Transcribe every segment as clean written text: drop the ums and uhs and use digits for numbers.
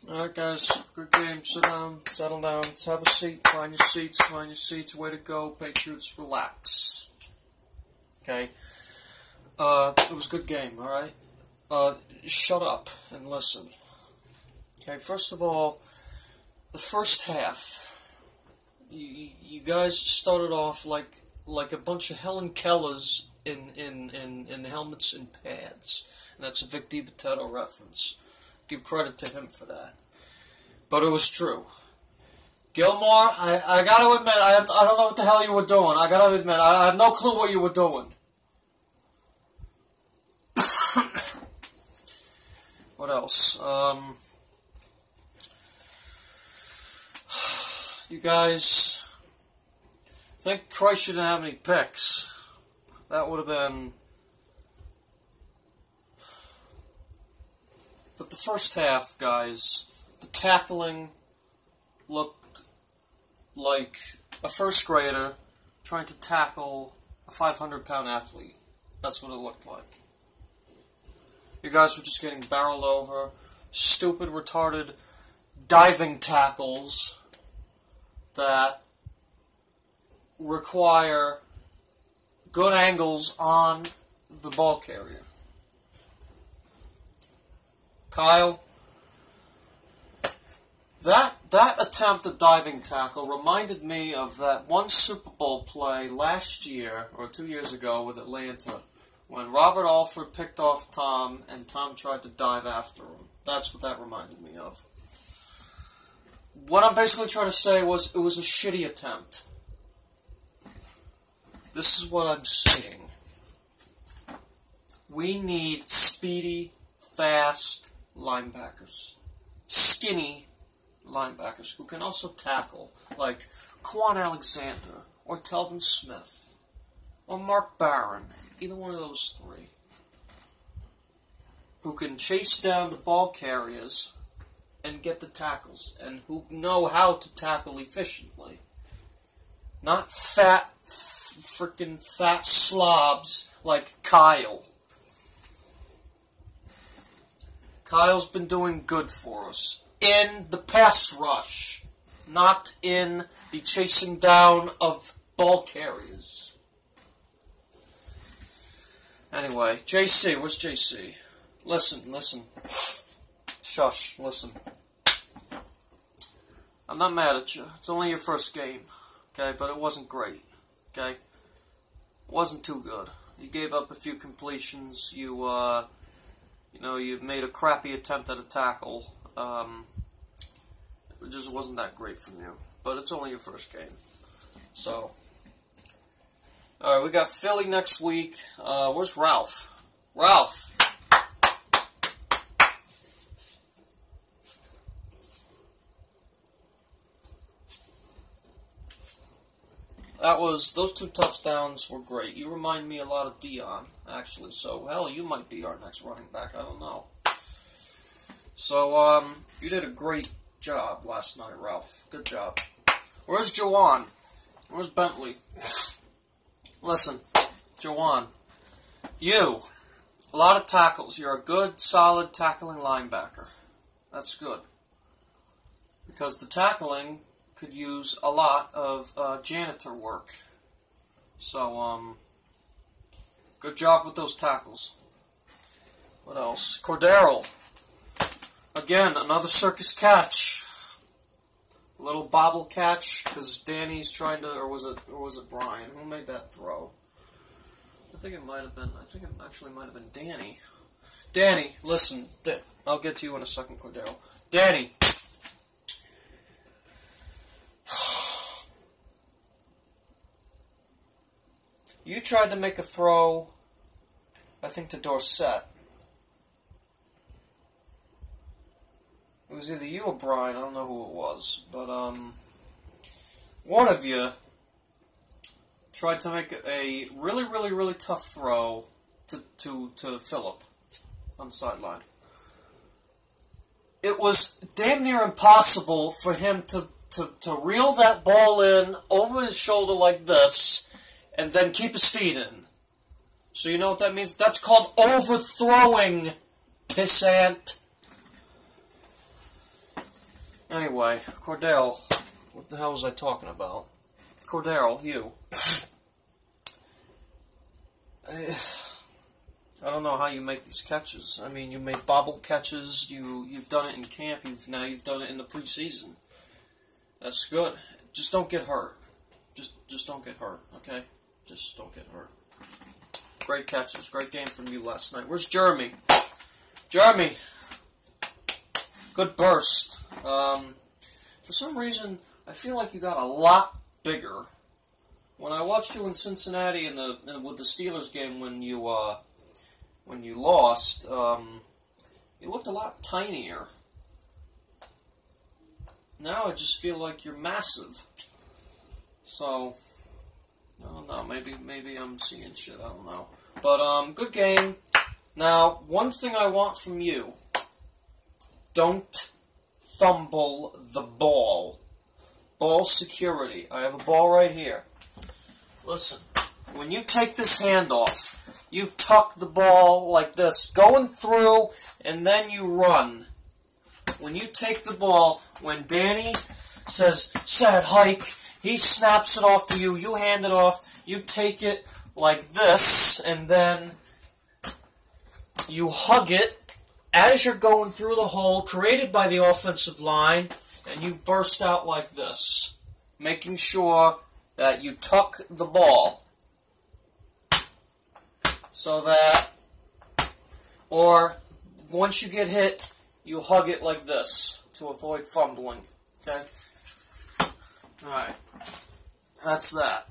Alright guys, good game. Sit down, settle down, let's have a seat, find your seats, way to go, Patriots, relax. Okay? It was a good game, alright? Shut up and listen. Okay, first of all, the first half, you guys started off like a bunch of Helen Kellers in helmets and pads. And that's a Vic DiBitetto reference. Give credit to him for that. But it was true. Gilmore, I gotta admit, I don't know what the hell you were doing. I gotta admit, I have no clue what you were doing. What else? You guys, thank Christ you didn't have any picks. That would have been... But the first half, guys, the tackling looked like a first grader trying to tackle a 500-pound athlete. That's what it looked like. You guys were just getting barreled over. Stupid, retarded diving tackles that require good angles on the ball carrier. Kyle, that attempt at diving tackle reminded me of that one Super Bowl play last year, or 2 years ago, with Atlanta, when Robert Alford picked off Tom, and Tom tried to dive after him. That's what that reminded me of. What I'm basically trying to say was, it was a shitty attempt. This is what I'm saying. We need speedy, fast linebackers. Skinny linebackers who can also tackle, like Quan Alexander, or Telvin Smith, or Mark Barron, either one of those three, who can chase down the ball carriers and get the tackles, and who know how to tackle efficiently. Not freaking fat slobs like Kyle. Kyle's been doing good for us in the pass rush, not in the chasing down of ball carriers. Anyway, JC, where's JC? Listen. Shush, listen. I'm not mad at you. It's only your first game, okay? But it wasn't great, okay? It wasn't too good. You gave up a few completions. You made a crappy attempt at a tackle. It just wasn't that great from you. But it's only your first game. So, alright, we got Philly next week. Where's Ralph? Ralph! Those 2 touchdowns were great. You remind me a lot of Dion, actually. So, hell, you might be our next running back. I don't know. So, you did a great job last night, Ralph. Good job. Where's Jawan? Where's Bentley? Listen, Jawan. You, a lot of tackles. You're a good, solid tackling linebacker. That's good. Because the tackling could use a lot of janitor work. So, good job with those tackles. What else? Cordero. Again, another circus catch. A little bobble catch, because Danny's trying to, or was it Brian? Who made that throw? I think it actually might have been Danny. Danny, listen. I'll get to you in a second, Cordero. Danny. You tried to make a throw, I think, to Dorsett. It was either you or Brian, I don't know who it was. But, one of you tried to make a really tough throw to Phillip on the sideline. It was damn near impossible for him to reel that ball in over his shoulder like this, and then keep his feet in. So you know what that means? That's called overthrowing, pissant. Anyway, Cordell, what the hell was I talking about? Cordell, you. I don't know how you make these catches. I mean, you make bobble catches. You've done it in camp. Now you've done it in the preseason. That's good. Just don't get hurt. Just don't get hurt. Okay. Just don't get hurt. Great catches. Great game from you last night. Where's Jeremy? Jeremy. Good burst. For some reason, I feel like you got a lot bigger. When I watched you in Cincinnati with the Steelers game when you lost, you looked a lot tinier. Now I just feel like you're massive. So, I don't know. Maybe I'm seeing shit. I don't know. But good game. Now, one thing I want from you: don't fumble the ball. Ball security. I have a ball right here. Listen, when you take this hand off, you tuck the ball like this, going through, and then you run. When you take the ball, when Danny says, "Set, hike," he snaps it off to you, you hand it off, you take it like this, and then you hug it as you're going through the hole created by the offensive line, and you burst out like this, making sure that you tuck the ball so that, or once you get hit, you hug it like this to avoid fumbling. Okay? Alright. That's that.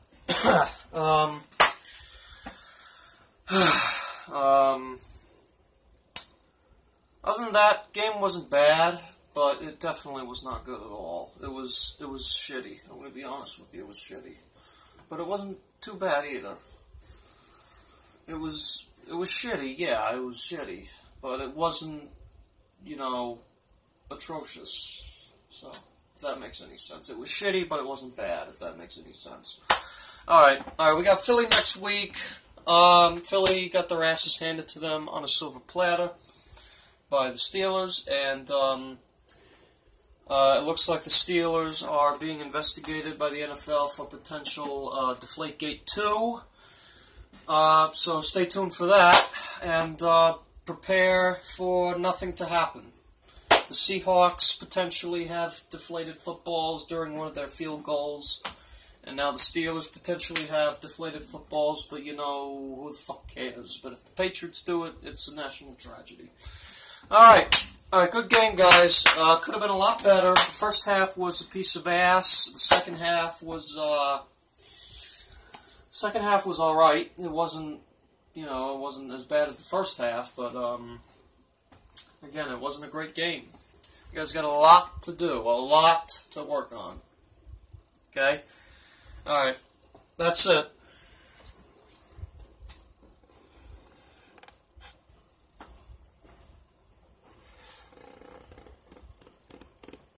Other than that, game wasn't bad, but it definitely was not good at all. It was shitty. I'm going to be honest with you, it was shitty. But it wasn't too bad either. It was shitty, yeah, it was shitty. But it wasn't, atrocious. So, if that makes any sense. It was shitty, but it wasn't bad, if that makes any sense. Alright, we got Philly next week. Philly got their asses handed to them on a silver platter by the Steelers, and it looks like the Steelers are being investigated by the NFL for potential Deflategate 2. So stay tuned for that, and prepare for nothing to happen. The Seahawks potentially have deflated footballs during one of their field goals, and now the Steelers potentially have deflated footballs, but who the fuck cares? But if the Patriots do it, it's a national tragedy. Alright, good game, guys. Could have been a lot better. The first half was a piece of ass. The second half was alright. It wasn't, it wasn't as bad as the first half, but, again, it wasn't a great game. You guys got a lot to do, a lot to work on. Okay? Alright, that's it.